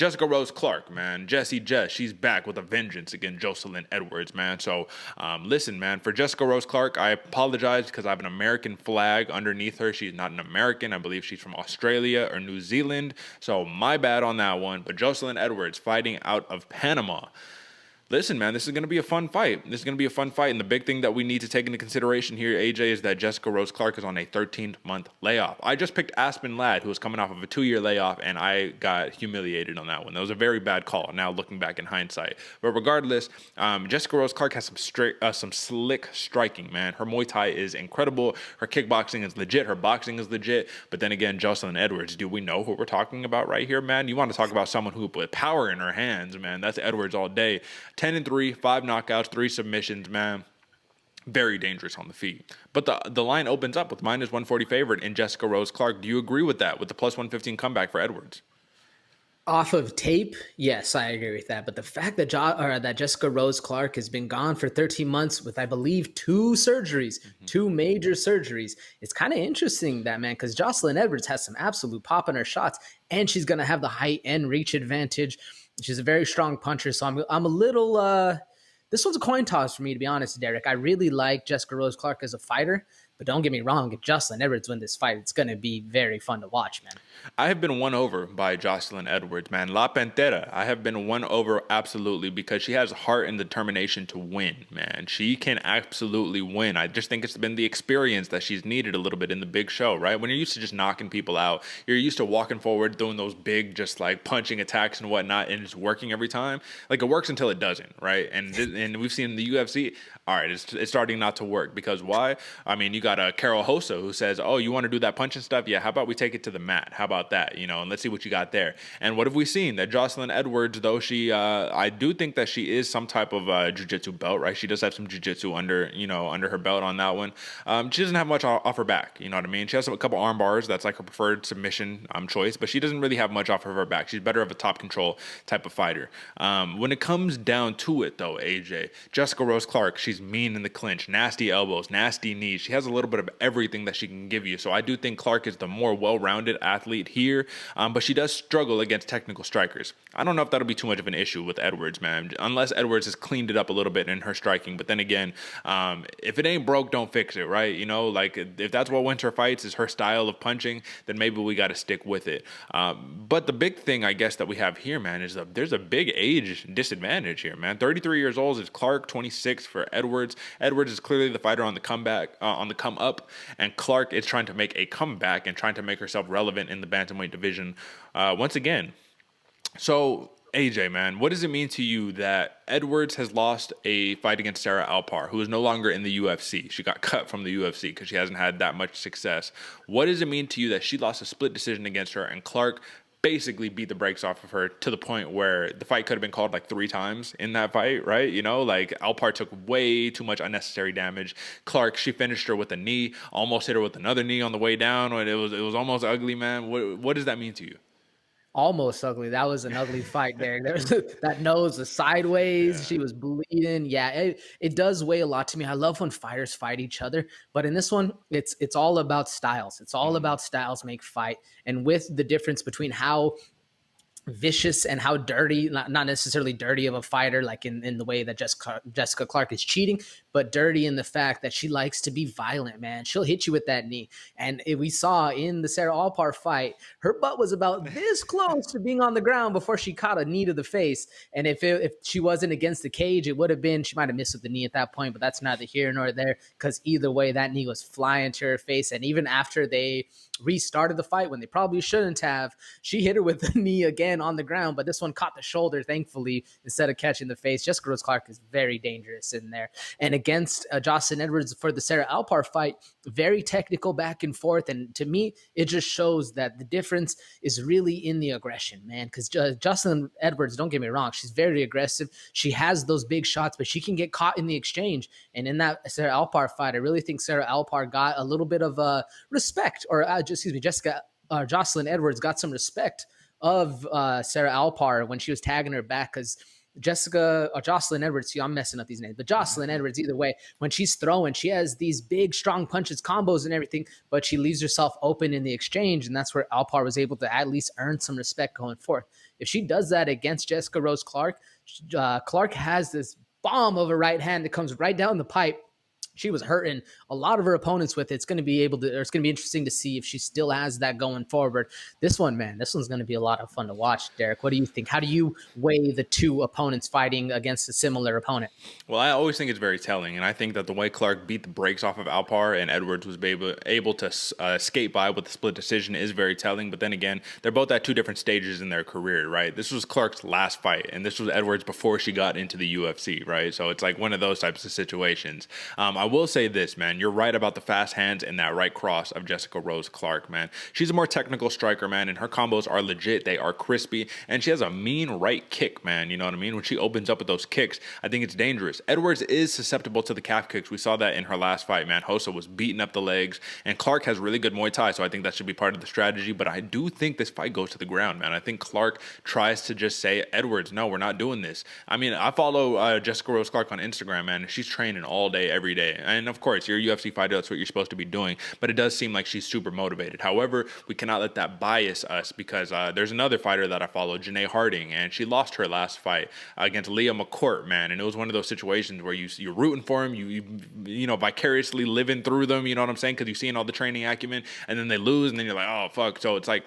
Jessica Rose Clark, man. Jess, she's back with a vengeance against Joselyne Edwards, man. So, listen, man, for Jessica Rose Clark, I apologize because I have an American flag underneath her. She's not an American. I believe she's from Australia or New Zealand. So, my bad on that one. But Joselyne Edwards fighting out of Panama. Listen, man, this is going to be a fun fight. And the big thing that we need to take into consideration here, AJ, is that Jessica Rose Clark is on a 13-month layoff. I just picked Aspen Ladd, who was coming off of a 2-year layoff, and I got humiliated on that one. That was a very bad call, now looking back in hindsight. But regardless, Jessica Rose Clark has some slick striking, man. Her Muay Thai is incredible. Her kickboxing is legit. Her boxing is legit. But then again, Joselyne Edwards, do we know who we're talking about right here, man? You want to talk about someone who put power in her hands, man. That's Edwards all day. 10-3, 5 knockouts, 3 submissions, man. Very dangerous on the feet. But the line opens up with minus 140 favorite in Jessica Rose Clark. Do you agree with that, with the plus 115 comeback for Edwards? Off of tape, yes, I agree with that. But the fact that that Jessica Rose Clark has been gone for 13 months with, I believe, 2 surgeries, 2 major surgeries, it's kind of interesting that, man, because Joselyne Edwards has some absolute pop in her shots, and she's going to have the height and reach advantage. She's a very strong puncher, so I'm a little this one's a coin toss for me, to be honest, Derek. I really like Jessica Rose Clark as a fighter, but don't get me wrong, if Joselyne Edwards wins this fight, it's going to be very fun to watch, man. I have been won over by Joselyne Edwards, man. La Pantera. I have been won over absolutely because she has heart and determination to win, man. She can absolutely win. I just think it's been the experience that she's needed a little bit in the big show, right? When you're used to just knocking people out, you're used to walking forward, doing those big, just like punching attacks and whatnot, and it's working every time. Like, it works until it doesn't, right? And we've seen in the UFC, all right, it's starting not to work because why? I mean, you got a Carol Hossa who says, oh, you want to do that punching stuff? Yeah, how about we take it to the mat? How about that? And let's see what you got there. And what have we seen? That Joselyne Edwards, though I do think that she is some type of jiu-jitsu belt, right? She does have some jiu-jitsu under her belt on that one. She doesn't have much off her back, you know what I mean? She has a couple arm bars. That's like her preferred submission choice, but she doesn't really have much off of her back. She's better of a top control type of fighter. When it comes down to it, though, AJ, Jessica Rose Clark, she's mean in the clinch, nasty elbows, nasty knees. She has a little bit of everything that she can give you. So I do think Clark is the more well-rounded athlete here, but she does struggle against technical strikers. I don't know if that'll be too much of an issue with Edwards, man, unless Edwards has cleaned it up a little bit in her striking. But then again, if it ain't broke, don't fix it, right? Like if that's what wins her fights is her style of punching, then maybe we got to stick with it. But the big thing, I guess, that we have here, man, is there's a big age disadvantage here, man. 33 years old is Clark, 26 for Edwards. Edwards is clearly the fighter on the comeback, on the come up, and Clark is trying to make a comeback and trying to make herself relevant in the bantamweight division once again. So, AJ, man, what does it mean to you that Edwards has lost a fight against Sarah Alpar, who is no longer in the UFC? She got cut from the UFC because she hasn't had that much success. What does it mean to you that she lost a split decision against her and Clark basically beat the brakes off of her to the point where the fight could have been called like 3 times in that fight, right? Like Alpar took way too much unnecessary damage. Clark, she finished her with a knee, almost hit her with another knee on the way down. It was almost ugly, man. What does that mean to you? Almost ugly. That was an ugly fight there. There was that nose was sideways. Yeah. She was bleeding. Yeah, it does weigh a lot to me. I love when fighters fight each other, but in this one, it's all about styles. It's all about styles make fight, and with the difference between how vicious and how dirty, not necessarily dirty of a fighter, like in the way that Jessica Clark is cheating, but dirty in the fact that she likes to be violent, man. She'll hit you with that knee. And we saw in the Sarah Alpar fight, her butt was about this close to being on the ground before she caught a knee to the face. And if she wasn't against the cage, it would have been, she might have missed with the knee at that point, but that's neither here nor there, because either way, that knee was flying to her face. And even after they restarted the fight, when they probably shouldn't have, she hit her with the knee again on the ground, but this one caught the shoulder, thankfully, instead of catching the face. Jessica Rose Clark is very dangerous in there. And against Joselyne Edwards for the Sarah Alpar fight, very technical back and forth. And to me, it just shows that the difference is really in the aggression, man, because Joselyne Edwards, don't get me wrong, she's very aggressive. She has those big shots, but she can get caught in the exchange. And in that Sarah Alpar fight, I really think Sarah Alpar got a little bit of respect, or Joselyne Edwards got some respect of Sarah Alpar when she was tagging her back, because Joselyne Edwards, I'm messing up these names, but Joselyne Edwards, either way, when she's throwing, she has these big, strong punches, combos and everything, but she leaves herself open in the exchange, and that's where Alpar was able to at least earn some respect going forth. If she does that against Jessica Rose Clark, Clark has this bomb of a right hand that comes right down the pipe. She was hurting a lot of her opponents with it. It's going to be it's going to be interesting to see if she still has that going forward. This one, man, this one's going to be a lot of fun to watch. Derek, what do you think? How do you weigh the two opponents fighting against a similar opponent? Well, I always think it's very telling, and I think that the way Clark beat the brakes off of Alpar and Edwards was able to skate by with the split decision is very telling. But then again, they're both at two different stages in their career, right? This was Clark's last fight, and this was Edwards before she got into the UFC, right? So it's like one of those types of situations. I will say this, man. You're right about the fast hands and that right cross of Jessica Rose Clark, man. She's a more technical striker, man, and her combos are legit. They are crispy, and she has a mean right kick, man. You know what I mean? When she opens up with those kicks, I think it's dangerous. Edwards is susceptible to the calf kicks. We saw that in her last fight, man. Hossa was beating up the legs, and Clark has really good Muay Thai, so I think that should be part of the strategy, but I do think this fight goes to the ground, man. I think Clark tries to just say, Edwards, no, we're not doing this. I mean, I follow Jessica Rose Clark on Instagram, man. She's training all day, every day, and of course, you're a UFC fighter, that's what you're supposed to be doing, but it does seem like she's super motivated. However, we cannot let that bias us because there's another fighter that I follow, Janae Harding, and she lost her last fight against Leah McCourt, man, and it was one of those situations where you're rooting for them, you know, vicariously living through them, you know what I'm saying, because you're seeing all the training acumen, and then they lose, and then you're like, oh, fuck, so it's like,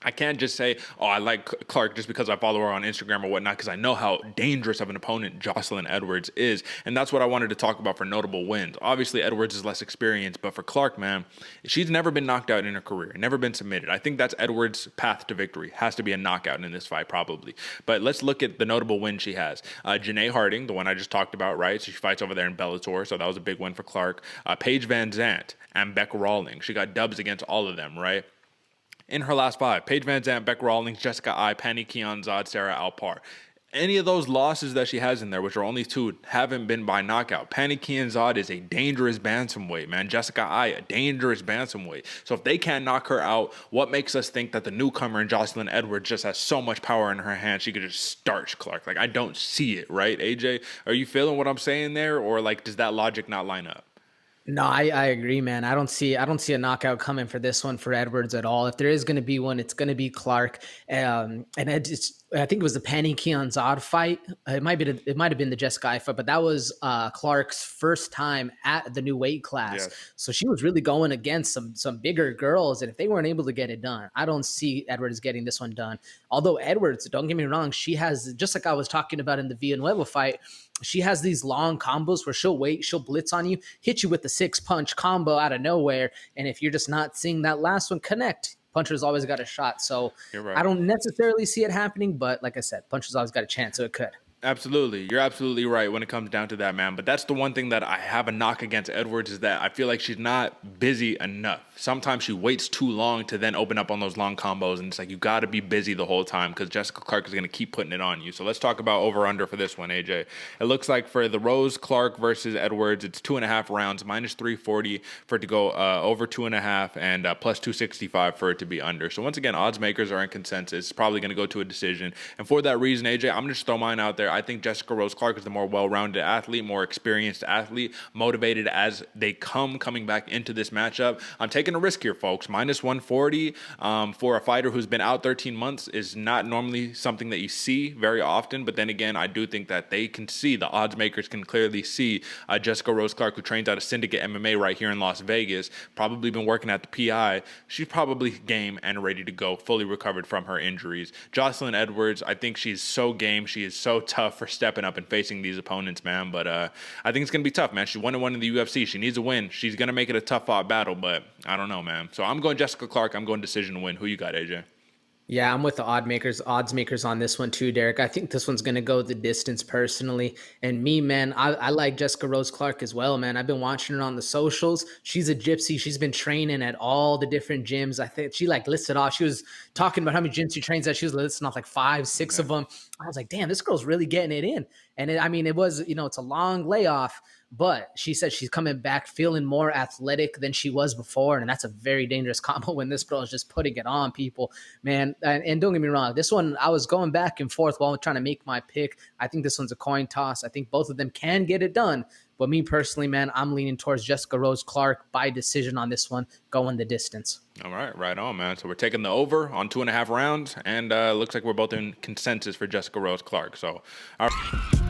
I can't just say, oh, I like Clark just because I follow her on Instagram or whatnot, because I know how dangerous of an opponent Joselyne Edwards is. And that's what I wanted to talk about for notable wins. Obviously, Edwards is less experienced, but for Clark, man, she's never been knocked out in her career, never been submitted. I think that's Edwards' path to victory. Has to be a knockout in this fight, probably. But let's look at the notable win she has. Janae Harding, the one I just talked about, right? So she fights over there in Bellator, so that was a big win for Clark. Paige Van Zandt and Beck Rawlings. She got dubs against all of them, right? In her last five, Paige Van Zandt, Beck Rawlings, Jessica Ai, Pannie Kianzad, Sarah Alpar. Any of those losses that she has in there, which are only two, haven't been by knockout. Pannie Kianzad is a dangerous bantamweight, man. Jessica Ai, a dangerous bantamweight. So if they can't knock her out, what makes us think that the newcomer in Joselyne Edwards just has so much power in her hands she could just starch Clark? Like, I don't see it, right, AJ? Are you feeling what I'm saying there? Or, like, does that logic not line up? No, I agree, man. I don't see a knockout coming for this one for Edwards at all. If there is going to be one, it's going to be Clark. And I think it was the Pannie Kianzad fight. It might have been the Jessica Ai fight, but that was Clark's first time at the new weight class. Yes. So she was really going against some bigger girls, and if they weren't able to get it done, I don't see Edwards getting this one done. Although Edwards, don't get me wrong, she has, just like I was talking about in the Villanueva fight, she has these long combos where she'll blitz on you, hit you with the 6-punch combo out of nowhere, and if you're just not seeing that last one connect, Puncher's always got a shot. So You're right. I don't necessarily see it happening, but like I said, Puncher's always got a chance, so it could. Absolutely. You're absolutely right when it comes down to that, man. But that's the one thing that I have a knock against Edwards is that I feel like she's not busy enough. Sometimes she waits too long to then open up on those long combos, and it's like you got to be busy the whole time because Jessica Clark is going to keep putting it on you. So let's talk about over-under for this one, AJ. It looks like for the Rose Clark versus Edwards, it's 2.5 rounds, minus 340 for it to go over 2.5, and plus 265 for it to be under. So once again, odds makers are in consensus. It's probably going to go to a decision. And for that reason, AJ, I'm going to just throw mine out there. I think Jessica Rose Clark is the more well-rounded athlete, more experienced athlete, motivated as they coming back into this matchup. I'm taking a risk here, folks. Minus 140 for a fighter who's been out 13 months is not normally something that you see very often. But then again, I do think that they can see, the odds makers can clearly see Jessica Rose Clark, who trains out of Syndicate MMA right here in Las Vegas, probably been working at the PI. She's probably game and ready to go, fully recovered from her injuries. Joselyne Edwards, I think she's so game. She is so tough for stepping up and facing these opponents, man. But I think it's going to be tough, man. She 1-1 in the UFC. She needs a win. She's going to make it a tough fought battle, but I don't know, man. So I'm going Jessica Clark. I'm going decision win. Who you got, AJ? Yeah, I'm with the odds makers on this one too, Derek. I think this one's going to go the distance personally. And me, man, I like Jessica Rose Clark as well, man. I've been watching her on the socials. She's a gypsy. She's been training at all the different gyms. I think she listed off. She was talking about how many gyms she trains at. She was listing off like 5, 6 of them. I was like, damn, this girl's really getting it in. And it was, it's a long layoff, but she said she's coming back feeling more athletic than she was before. And that's a very dangerous combo when this girl is just putting it on people, man. And don't get me wrong, this one, I was going back and forth while trying to make my pick. I think this one's a coin toss. I think both of them can get it done, But me personally, man, I'm leaning towards Jessica Rose Clark by decision on this one, going the distance. All right, right on, man. So we're taking the over on 2.5 rounds, and looks like we're both in consensus for Jessica Rose Clark. So, all right.